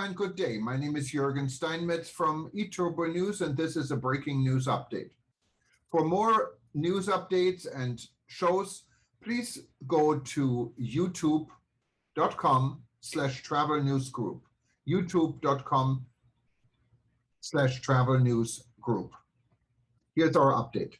and good day. My name is Jürgen Steinmetz from eTurboNews, and this is a breaking news update. For more news updates and shows, please go to youtube.com/travel news group. youtube.com/travel news group. Here's our update.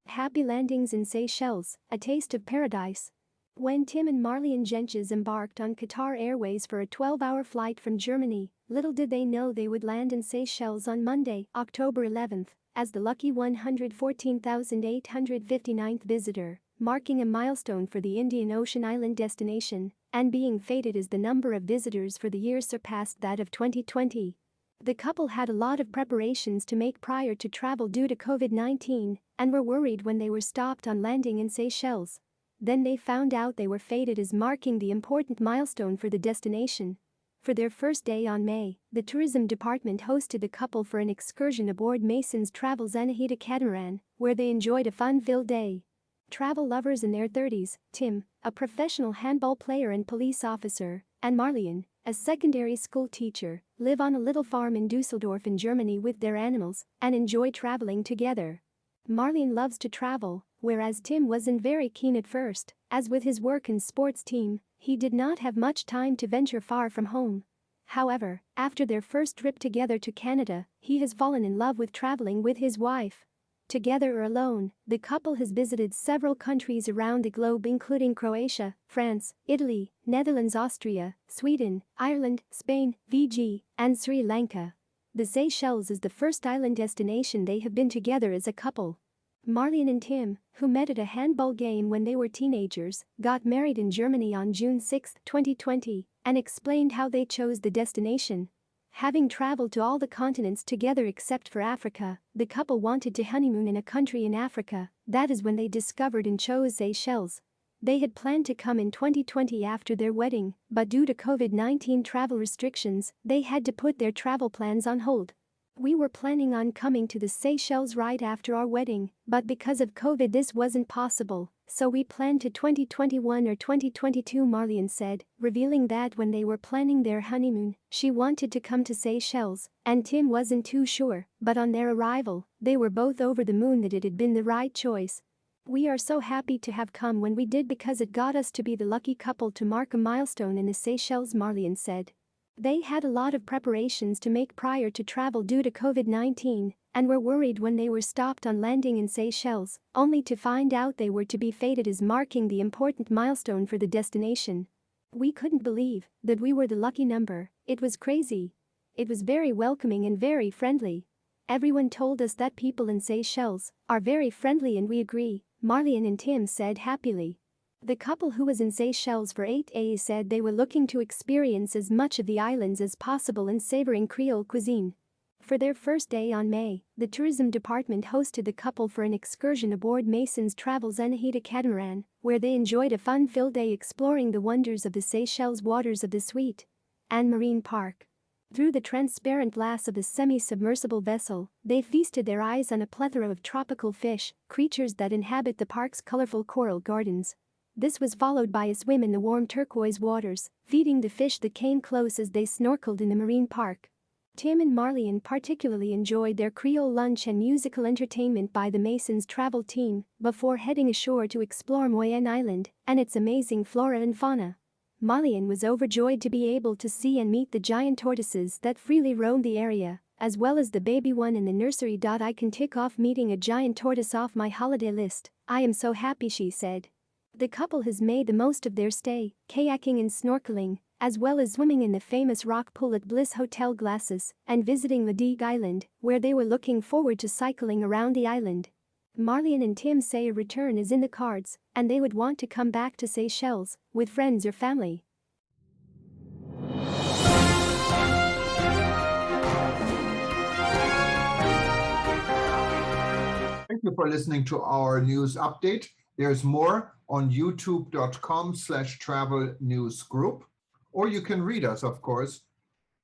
Happy landings in Seychelles, a taste of paradise. When Tim and Marlien Gentges embarked on Qatar Airways for a 12-hour flight from Germany, little did they know they would land in Seychelles on Monday, October 11th, as the lucky 114,859th visitor, marking a milestone for the Indian Ocean island destination, and being fated as the number of visitors for the year surpassed that of 2020. The couple had a lot of preparations to make prior to travel due to COVID-19 and were worried when they were stopped on landing in Seychelles. Then they found out they were fated as marking the important milestone for the destination. For their first day on May, the tourism department hosted the couple for an excursion aboard Mason's Travel's Anahita catamaran, where they enjoyed a fun-filled day. Travel lovers in their 30s, Tim, a professional handball player and police officer, and Marlien, a secondary school teacher, live on a little farm in Dusseldorf in Germany with their animals and enjoy traveling together. Marlien loves to travel, whereas Tim wasn't very keen at first, as with his work and sports team, he did not have much time to venture far from home. However, after their first trip together to Canada, he has fallen in love with traveling with his wife. Together or alone, the couple has visited several countries around the globe including Croatia, France, Italy, Netherlands, Austria, Sweden, Ireland, Spain, Fiji, and Sri Lanka. The Seychelles is the first island destination they have been together as a couple. Marlien and Tim, who met at a handball game when they were teenagers, got married in Germany on June 6, 2020, and explained how they chose the destination. Having traveled to all the continents together except for Africa, the couple wanted to honeymoon in a country in Africa. That is when they discovered and chose Seychelles. They had planned to come in 2020 after their wedding, but due to COVID-19 travel restrictions, they had to put their travel plans on hold. We were planning on coming to the Seychelles right after our wedding, but because of COVID this wasn't possible, so we planned to 2021 or 2022, Marlien said, revealing that when they were planning their honeymoon, she wanted to come to Seychelles, and Tim wasn't too sure, but on their arrival, they were both over the moon that it had been the right choice. We are so happy to have come when we did because it got us to be the lucky couple to mark a milestone in the Seychelles, Marlien said. They had a lot of preparations to make prior to travel due to COVID-19 and were worried when they were stopped on landing in Seychelles, only to find out they were to be fated as marking the important milestone for the destination. We couldn't believe that we were the lucky number. It was crazy. It was very welcoming and very friendly. Everyone told us that people in Seychelles are very friendly and we agree, Marlien and Tim said happily. The couple who was in Seychelles for 8 days said they were looking to experience as much of the islands as possible and savoring Creole cuisine. For their first day on May, the tourism department hosted the couple for an excursion aboard Mason's Travel's Anahita catamaran, where they enjoyed a fun-filled day exploring the wonders of the Seychelles waters of the Sweet and Marine Park. Through the transparent glass of the semi-submersible vessel, they feasted their eyes on a plethora of tropical fish, creatures that inhabit the park's colorful coral gardens. This was followed by a swim in the warm turquoise waters, feeding the fish that came close as they snorkeled in the marine park. Tim and Marlien particularly enjoyed their Creole lunch and musical entertainment by the Mason's Travel team before heading ashore to explore Moyen Island and its amazing flora and fauna. Marlien was overjoyed to be able to see and meet the giant tortoises that freely roamed the area, as well as the baby one in the nursery. I can tick off meeting a giant tortoise off my holiday list. I am so happy, she said. The couple has made the most of their stay, kayaking and snorkeling, as well as swimming in the famous rock pool at Bliss Hotel Glasses and visiting Ladigue Island, where they were looking forward to cycling around the island. Marlien and Tim say a return is in the cards, and they would want to come back to Seychelles with friends or family. Thank you for listening to our news update. There's more on youtube.com/travel news group, or you can read us, of course,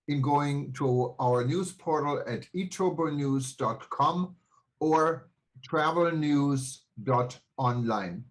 in going to our news portal at eTurboNews.com or travelnews.online.